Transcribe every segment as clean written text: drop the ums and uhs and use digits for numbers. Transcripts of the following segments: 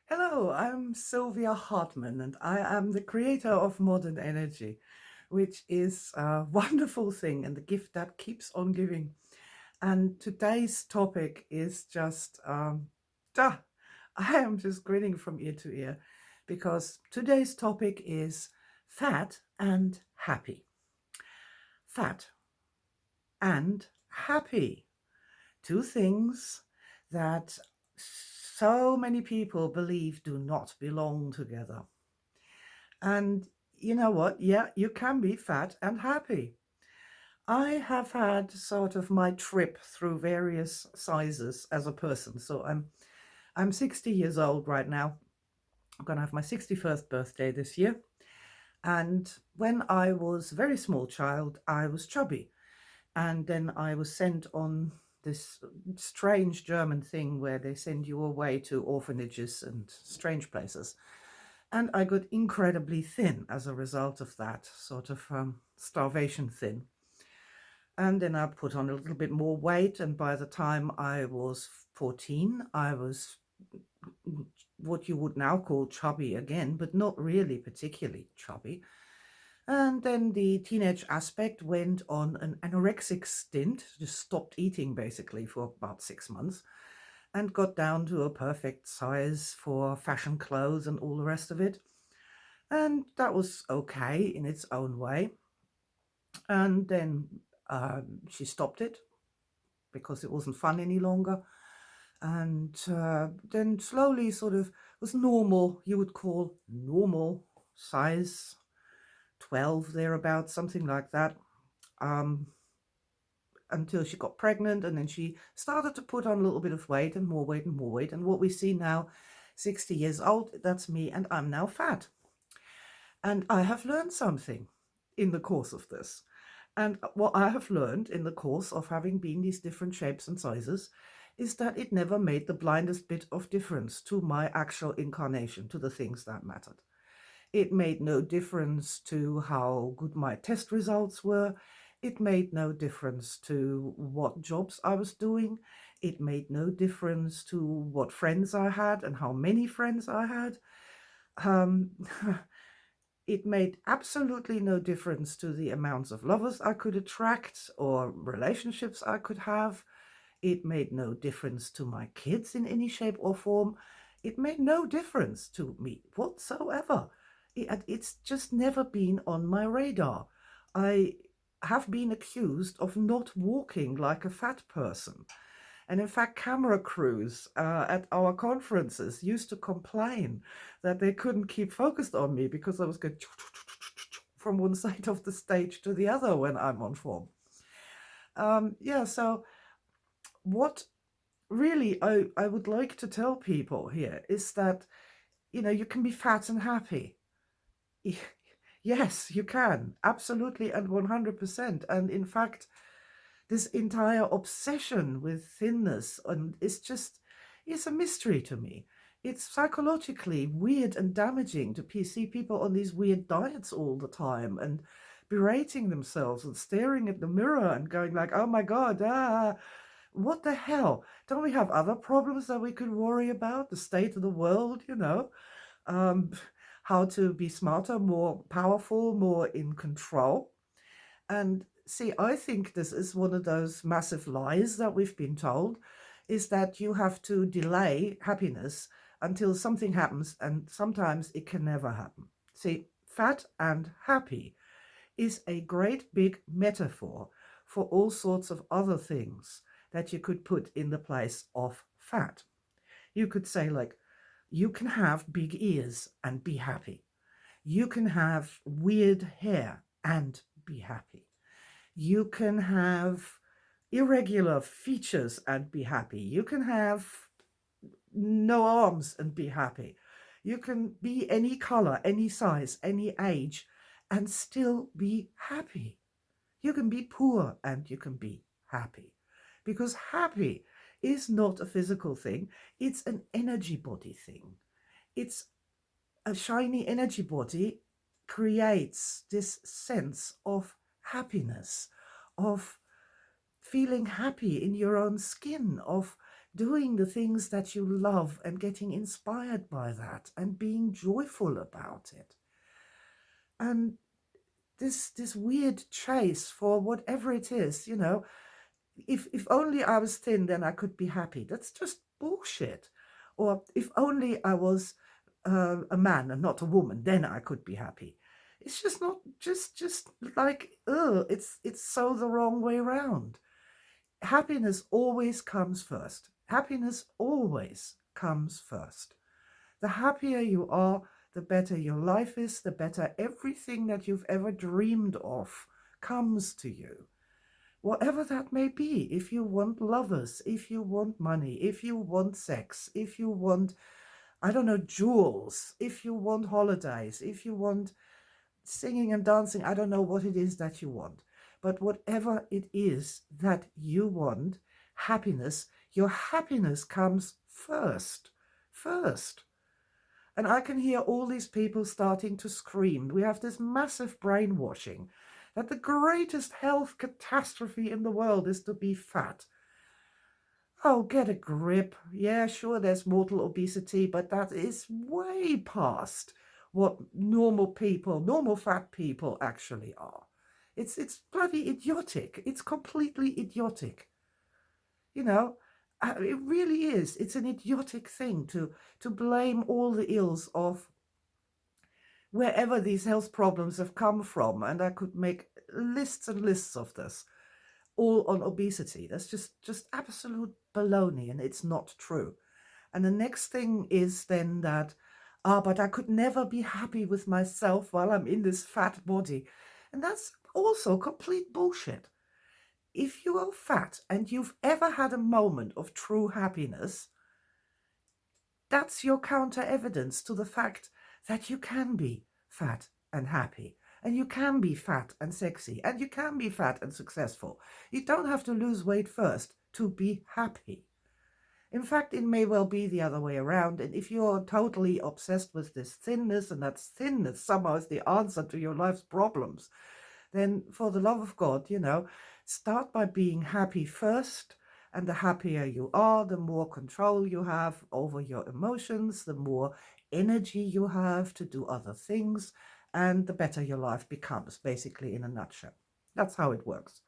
Hello, I'm Silvia Hartmann, and I am the creator of Modern Energy, which is a wonderful thing and the gift that keeps on giving. And today's topic is just, duh, I am just grinning from ear to ear because today's topic is fat and happy. Fat and happy. Two things that so many people believe do not belong together. And you know what? Yeah, you can be fat and happy. I have had sort of my trip through various sizes as a person. So I'm 60 years old right now. I'm going to have my 61st birthday this year. And when I was a very small child, I was chubby. And then I was sent on this strange German thing where they send you away to orphanages and strange places. And I got incredibly thin as a result of that, sort of starvation thin. And then I put on a little bit more weight. And by the time I was 14, I was what you would now call chubby again, but not really particularly chubby. And then the teenage aspect went on an anorexic stint, just stopped eating basically for about 6 months and got down to a perfect size for fashion clothes and all the rest of it. And that was okay in its own way. And then she stopped it because it wasn't fun any longer. And then slowly sort of was normal, you would call normal size, 12 thereabouts, something like that. Um, until she got pregnant, and then she started to put on a little bit of weight and more weight and more weight. And what we see now, 60 years old, that's me, and I'm now fat. And I have learned something in the course of this. And what I have learned in the course of having been these different shapes and sizes is that it never made the blindest bit of difference to my actual incarnation, to the things that mattered. It made no difference to how good my test results were. It made no difference to what jobs I was doing. It made no difference to what friends I had and how many friends I had. Um, it made absolutely no difference to the amounts of lovers I could attract or relationships I could have. It made no difference to my kids in any shape or form. It made no difference to me whatsoever. It's just never been on my radar. I have been accused of not walking like a fat person. And in fact, camera crews at our conferences used to complain that they couldn't keep focused on me because I was going from one side of the stage to the other when I'm on form. Yeah, so what really I would like to tell people here is that, you can be fat and happy. Yes, you can, absolutely, and 100%. And in fact, this entire obsession with thinness and it's a mystery to me. It's psychologically weird and damaging to see people on these weird diets all the time and berating themselves and staring at the mirror and going like, oh my god, what the hell, don't we have other problems that we could worry about, the state of the world, um, how to be smarter, more powerful, more in control. And see, I think this is one of those massive lies that we've been told, is that you have to delay happiness until something happens, and sometimes it can never happen. See, fat and happy is a great big metaphor for all sorts of other things that you could put in the place of fat. You could say, like, you can have big ears and be happy. You can have weird hair and be happy. You can have irregular features and be happy. You can have no arms and be happy. You can be any color, any size, any age, and still be happy. You can be poor and you can be happy. Because happy is not a physical thing, it's an energy body thing. It's a shiny energy body creates this sense of happiness, of feeling happy in your own skin, of doing the things that you love and getting inspired by that and being joyful about it. And this weird chase for whatever it is, if only I was thin, then I could be happy. That's just bullshit. Or if only I was a man and not a woman, then I could be happy. It's just not just like it's so the wrong way round. Happiness always comes first. Happiness always comes first. The happier you are, the better your life is, the better everything that you've ever dreamed of comes to you. Whatever that may be, if you want lovers, if you want money, if you want sex, if you want, I don't know, jewels, if you want holidays, if you want singing and dancing, I don't know what it is that you want. But whatever it is that you want, happiness, your happiness comes first. First. And I can hear all these people starting to scream. We have this massive brainwashing that the greatest health catastrophe in the world is to be fat. Oh, get a grip. Yeah, sure, there's mortal obesity, but that is way past what normal people, normal fat people actually are. It's bloody idiotic. It's completely idiotic. You know, it really is. It's an idiotic thing to blame all the ills of wherever these health problems have come from, and I could make lists and lists of this, all on obesity. That's just absolute baloney, and it's not true. And the next thing is then that, but I could never be happy with myself while I'm in this fat body. And that's also complete bullshit. If you are fat and you've ever had a moment of true happiness, that's your counter evidence to the fact that you can be fat and happy, and you can be fat and sexy, and you can be fat and successful. You don't have to lose weight first to be happy. In fact, it may well be the other way around. And if you're totally obsessed with this thinness, and that thinness somehow is the answer to your life's problems, then for the love of God, start by being happy first. And the happier you are, the more control you have over your emotions, the more energy you have to do other things, and the better your life becomes, basically, in a nutshell. That's how it works.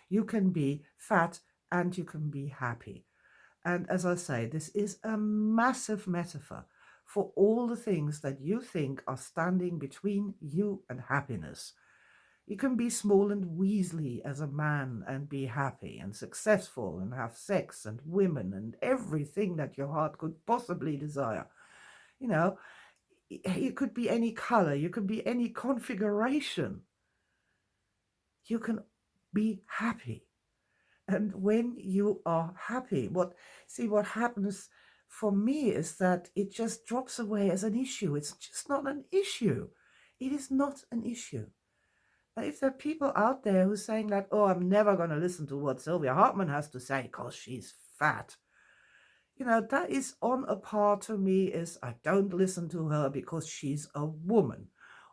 You can be fat and you can be happy. And as I say, this is a massive metaphor for all the things that you think are standing between you and happiness. You can be small and weaselly as a man and be happy and successful and have sex and women and everything that your heart could possibly desire. You know, you could be any color, you could be any configuration. You can be happy. And when you are happy, what happens for me is that it just drops away as an issue. It's just not an issue. It is not an issue. If there are people out there who are saying like, oh, I'm never going to listen to what Silvia Hartmann has to say because she's fat, that is on a par to me is I don't listen to her because she's a woman,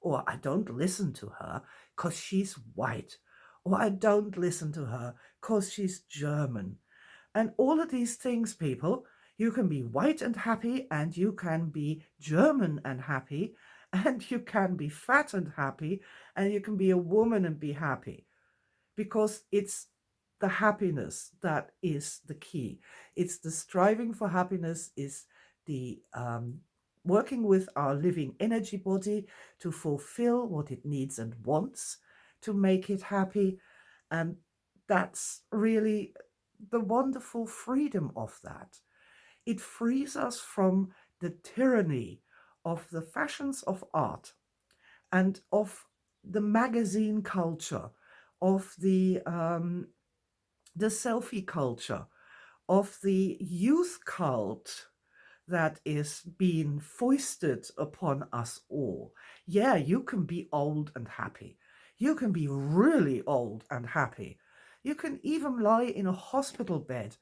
or I don't listen to her because she's white, or I don't listen to her because she's German. And all of these things, people, you can be white and happy, and you can be German and happy, and you can be fat and happy, and you can be a woman and be happy, because it's the happiness that is the key. It's the striving for happiness, is the working with our living energy body to fulfill what it needs and wants to make it happy. And that's really the wonderful freedom of that. It frees us from the tyranny of the fashions of art and of the magazine culture, of the selfie culture, of the youth cult that is being foisted upon us all. Yeah, you can be old and happy. You can be really old and happy. You can even lie in a hospital bed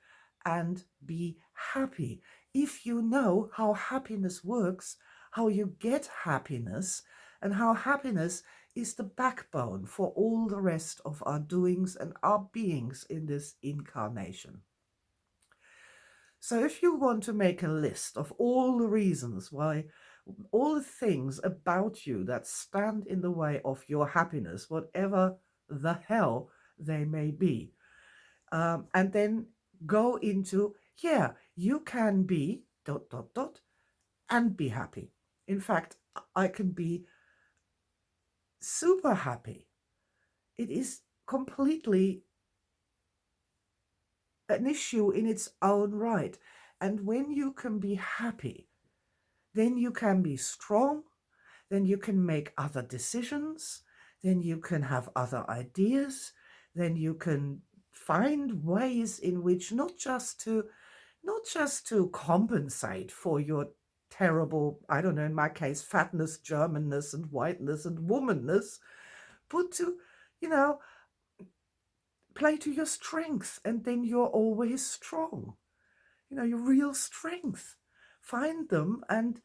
and be happy if you know how happiness works, how you get happiness, and how happiness is the backbone for all the rest of our doings and our beings in this incarnation. So if you want to make a list of all the reasons why, all the things about you that stand in the way of your happiness, whatever the hell they may be, and then go into, yeah, you can be dot, dot, dot, and be happy. In fact, I can be super happy. It is completely an issue in its own right. And when you can be happy, then you can be strong, then you can make other decisions, then you can have other ideas, then you can find ways in which not just to compensate for your terrible, I don't know, in my case, fatness, Germanness and whiteness and womanness, but to, you know, play to your strengths, and then you're always strong. Your real strength. Find them, and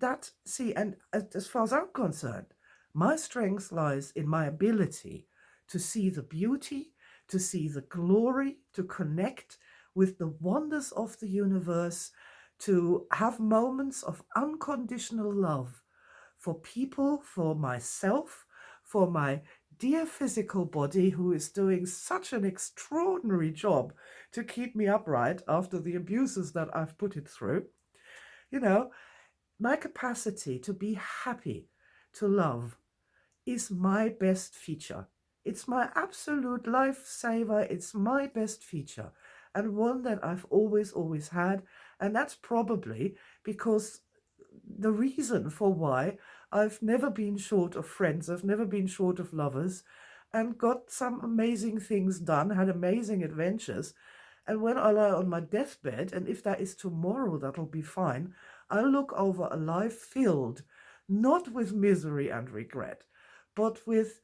and as far as I'm concerned, my strength lies in my ability to see the beauty, to see the glory, to connect with the wonders of the universe, to have moments of unconditional love for people, for myself, for my dear physical body, who is doing such an extraordinary job to keep me upright after the abuses that I've put it through. You know, my capacity to be happy, to love, is my best feature. It's my absolute lifesaver. It's my best feature, and one that I've always had. And that's probably because the reason for why I've never been short of friends, I've never been short of lovers, and got some amazing things done, had amazing adventures. And when I lie on my deathbed, and if that is tomorrow, that'll be fine, I'll look over a life filled not with misery and regret, but with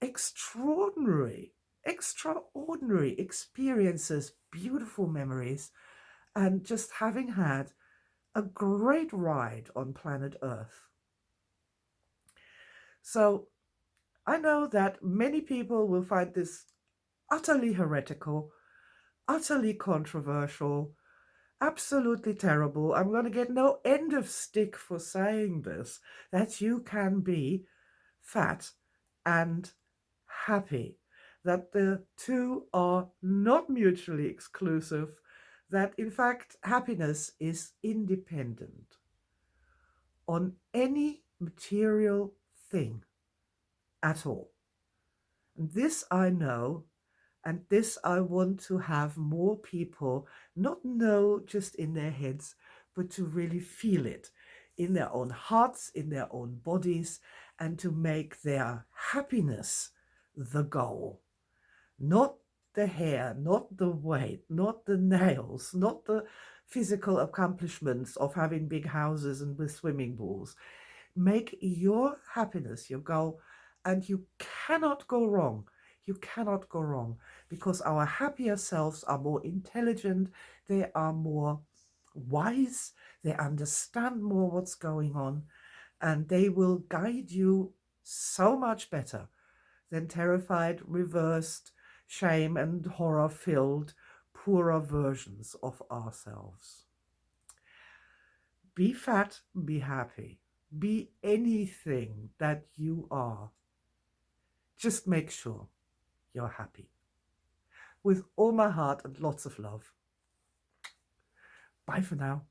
extraordinary experiences, beautiful memories, and just having had a great ride on planet Earth. So I know that many people will find this utterly heretical, utterly controversial, absolutely terrible. I'm going to get no end of stick for saying this, that you can be fat and happy, that the two are not mutually exclusive, that in fact happiness is independent on any material thing at all. And this I know, and this I want to have more people not know just in their heads, but to really feel it in their own hearts, in their own bodies, and to make their happiness the goal. Not the hair, not the weight, not the nails, not the physical accomplishments of having big houses and with swimming pools. Make your happiness your goal, and you cannot go wrong. You cannot go wrong, because our happier selves are more intelligent, they are more wise, they understand more what's going on, and they will guide you so much better than terrified, reversed, shame and horror filled, poorer versions of ourselves. Be fat, be happy. Be anything that you are. Just make sure you're happy. With all my heart and lots of love. Bye for now.